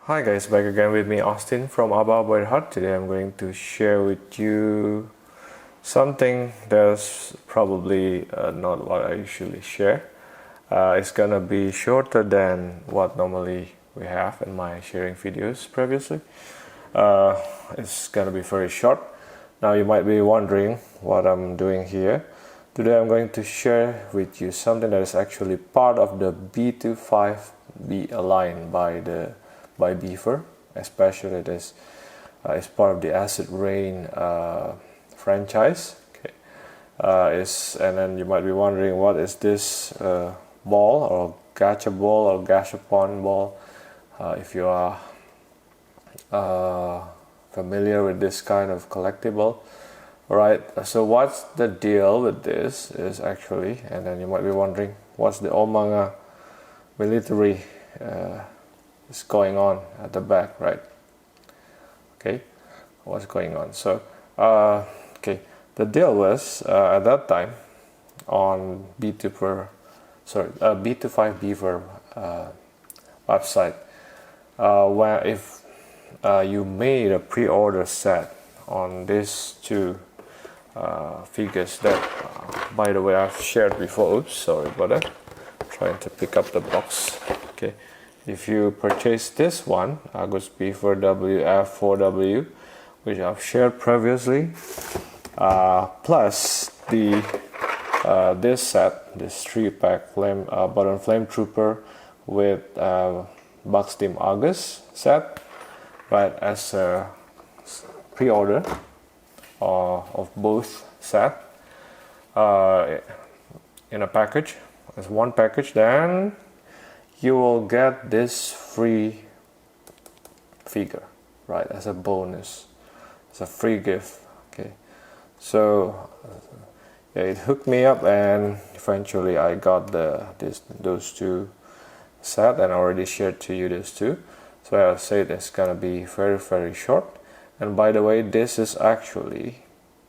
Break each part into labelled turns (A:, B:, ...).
A: Hi guys, back again with me Austin from Abaddon. Today I'm going to share with you something that's probably not what I usually share. It's gonna be shorter than what normally we have in my sharing videos previously. It's gonna be very short. Now you might be wondering what I'm doing here. Today I'm going to share with you something that is actually part of the B2Five line by Beaver, especially this is part of the Acid Rain franchise. Okay, and then you might be wondering what is this ball or gacha ball or gachapon ball. If you are familiar with this kind of collectible, right? So what's the deal with this is actually, and then you might be wondering what's the Omanga military is going on at the back, right? Okay, what's going on? So okay, the deal was at that time on B2Five Beaver website, where if you made a pre-order set on these two figures that by the way I've shared before. Oops, sorry about that. I'm trying to pick up the box. Okay, if you purchase this one, Agus Beaver WF4W, which I've shared previously, plus the this set, this 3-pack Abaddon Flame Trooper with Bucks Team August set, right, as a pre-order of both set in a package, as one package, then you will get this free figure, right, as a bonus, as a free gift. Okay, so yeah, it hooked me up, and eventually I got those two set, and I already shared to you those two. So I said it's gonna be very short. And by the way, this is actually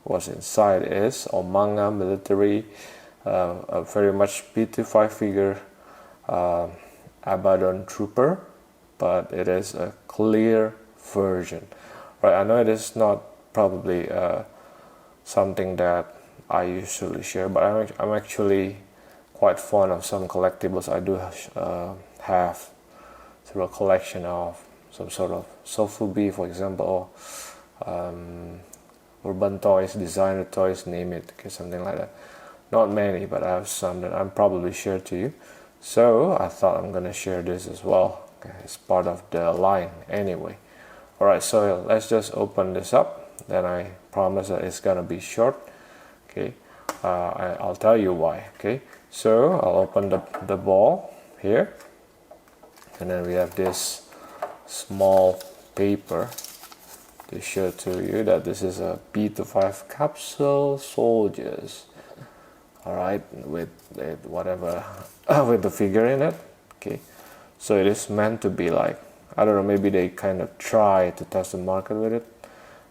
A: what's inside is Omanga military, a very much B2Five figure Abaddon Trooper, but it is a clear version, right? I know it is not probably something that I usually share, but I'm actually quite fond of some collectibles. I do have sort of a collection of some sort of Sofubi, for example, or urban toys, designer toys, name it, okay, something like that. Not many, but I have some that I'm probably share to you. So I thought I'm gonna share this as well. Okay, it's part of the line anyway. Alright, so let's just open this up. Then I promise that it's gonna be short. Okay, I'll tell you why. Okay, so I'll open the ball here, and then we have this small paper to show to you that this is a B2Five Capsule soldiers. Alright, with whatever with the figure in it. Okay, so it is meant to be like, I don't know, maybe they kind of try to test the market with it,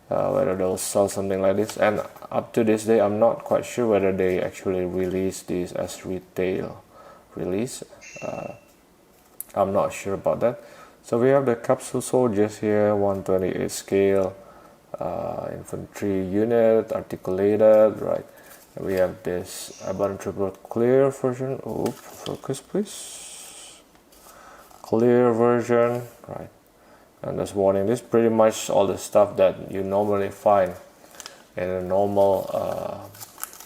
A: whether they'll sell something like this. And up to this day I'm not quite sure whether they actually release these as retail release. I'm not sure about that. So we have the capsule soldiers here, 128 scale, infantry unit, articulated, right? And we have this Abaddon Trooper clear version. Oh, focus please. Clear version, right? And this warning, this is pretty much all the stuff that you normally find in a normal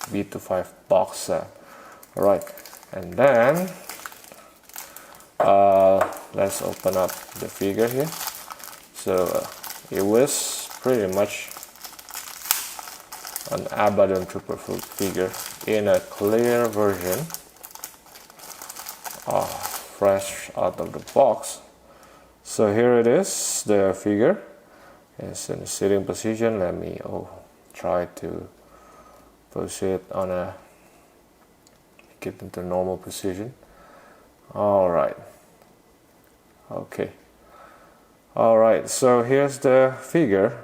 A: B2Five box set. Alright, and then let's open up the figure here. So it was pretty much an Abaddon Trooper figure in a clear version, fresh out of the box. So here it is, the figure. It's in a sitting position. Let me try to push it on a, get into normal position. Alright, okay, alright, so here's the figure,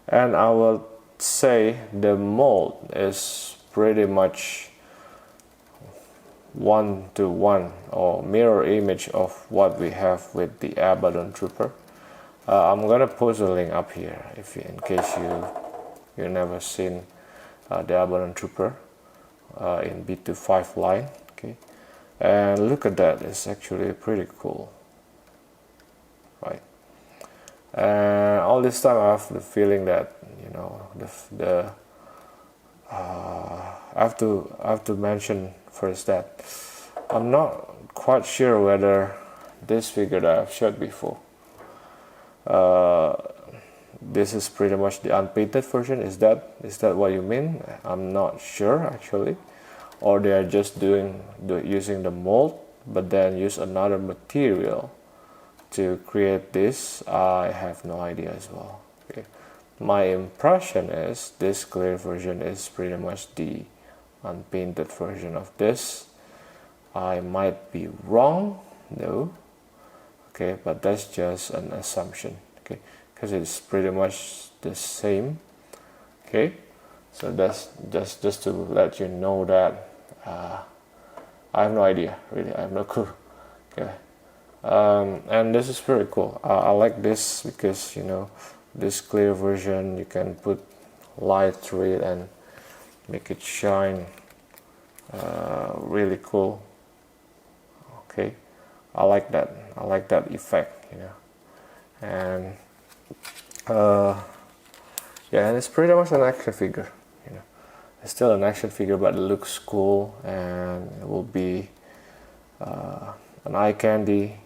A: and I will say the mold is pretty much 1-to-1 or mirror image of what we have with the Abaddon Trooper. I'm gonna post a link up here if in case you never seen the Abaddon Trooper in B2Five line. Okay, and look at that, it's actually pretty cool, right? And all this time I have the feeling that, you know, I have to mention first that I'm not quite sure whether this figure that I've showed before, this is pretty much the unpainted version. Is that what you mean? I'm not sure actually, or they are just using the mold but then use another material to create this. I have no idea as well. Okay. My impression is this clear version is pretty much the unpainted version of this. I might be wrong, no, okay, but that's just an assumption, okay, because it's pretty much the same. Okay, so that's just to let you know that I have no idea, really. I have no clue. Okay, and this is very cool. I like this because, you know, this clear version, you can put light through it and make it shine. Really cool. Okay, I like that. I like that effect, you know. And yeah, and it's pretty much an action figure, you know. It's still an action figure, but it looks cool, and it will be an eye candy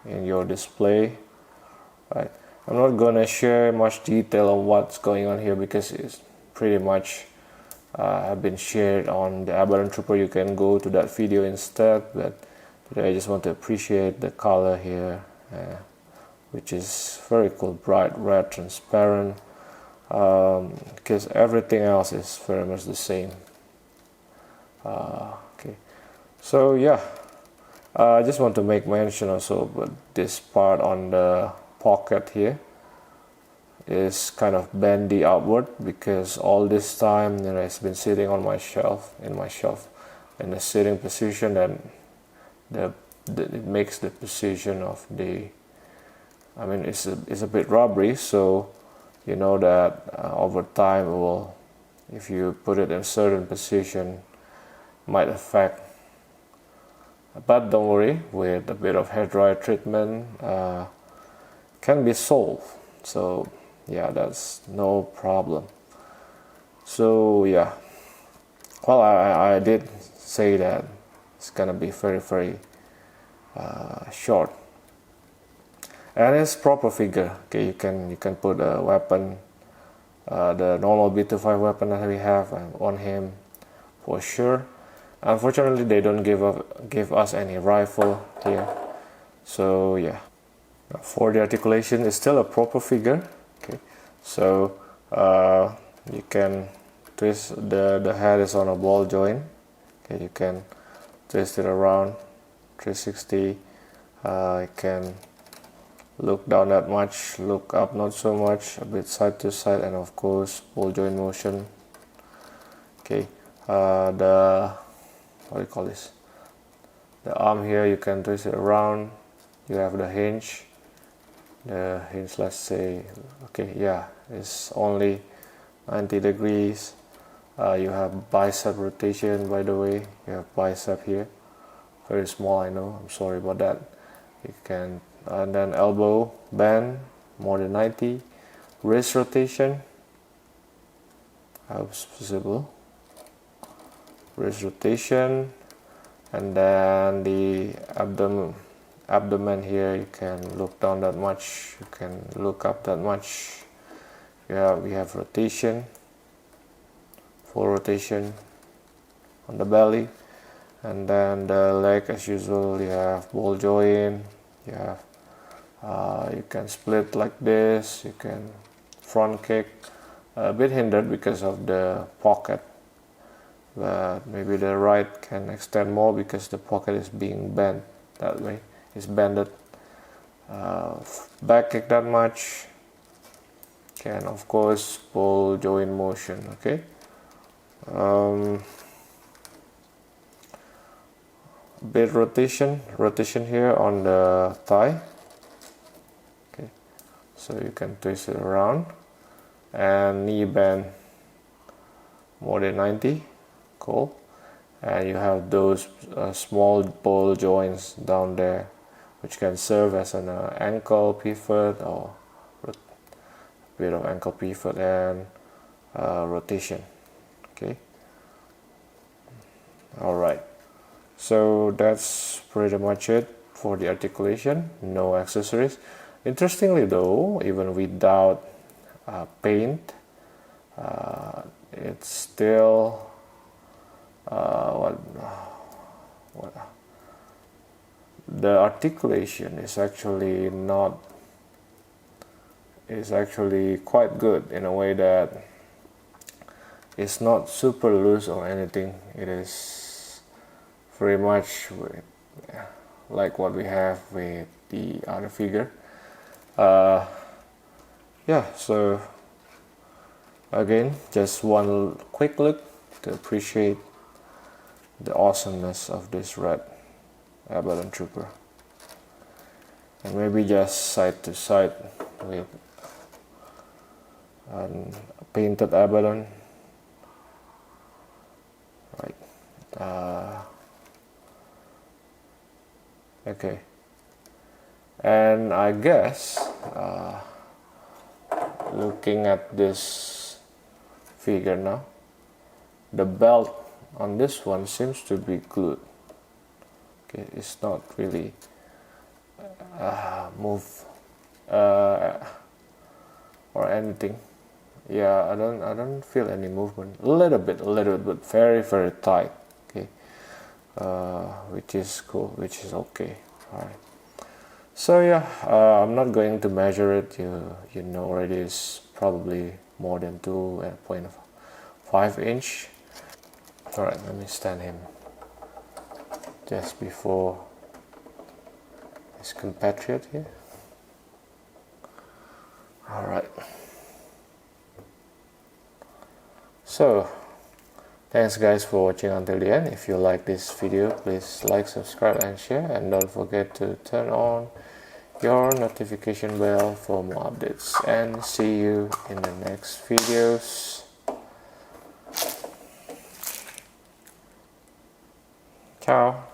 A: in your display, right? I'm not gonna share much detail on what's going on here because it's pretty much have been shared on the Abaddon Trooper. You can go to that video instead, but today I just want to appreciate the color here, which is very cool, bright red, transparent, because everything else is very much the same. Okay, so yeah, I just want to make mention also, but this part on the pocket here is kind of bendy outward because all this time, you know, it's been sitting on my shelf, in the sitting position, and it makes the position of the, I mean, it's a bit rubbery, so you know that over time it will, if you put it in a certain position, might affect. But don't worry, with a bit of hair dryer treatment, can be solved. So yeah, that's no problem. So yeah, well, I did say that it's gonna be very, very short, and it's proper figure. Okay, you can put a weapon, the normal B2Five weapon that we have on him for sure. Unfortunately, they don't give us any rifle here. So yeah, for the articulation, it's still a proper figure. Okay, so you can twist the head is on a ball joint. Okay, you can twist it around 360. You can look down that much, look up not so much, a bit side to side, and of course ball joint motion. Okay, the, what do you call this, the arm here, you can twist it around. You have the hinge, let's say, okay, yeah, it's only 90 degrees. You have bicep rotation, by the way. You have bicep here, very small, I know, I'm sorry about that. You can, and then elbow bend more than 90. Wrist rotation, I hope it's visible. Wrist rotation, and then the abdomen here, you can look down that much, you can look up that much. We have rotation, full rotation on the belly, and then the leg, as usual, you have ball joint, you have you can split like this, you can front kick, a bit hindered because of the pocket, but maybe the right can extend more because the pocket is being bent that way, it's bended. Back kick that much, and of course ball joint motion. Okay, bit rotation here on the thigh. Okay, so you can twist it around, and knee bend more than 90. Cool. And you have those small ball joints down there, which can serve as an ankle pivot or a bit of ankle pivot and rotation. Okay. Alright, so that's pretty much it for the articulation. No accessories. Interestingly though, even without paint, it's still the articulation is actually quite good, in a way that it's not super loose or anything. It is very much like what we have with the other figure. Yeah, so again, just one quick look to appreciate the awesomeness of this red Abaddon Trooper, and maybe just side to side with a painted Abaddon, right? Okay, and I guess looking at this figure now, the belt on this one seems to be glued. Okay, it's not really move or anything. Yeah, I don't feel any movement. A little bit, but very tight. Okay, which is cool, which is okay. All right. So yeah, I'm not going to measure it. You know already, it's probably more than 2.5 inch. All right, let me stand him just before his compatriot here. All right. So thanks guys for watching until the end. If you like this video, please like, subscribe and share, and don't forget to turn on your notification bell for more updates, and see you in the next videos. Ciao.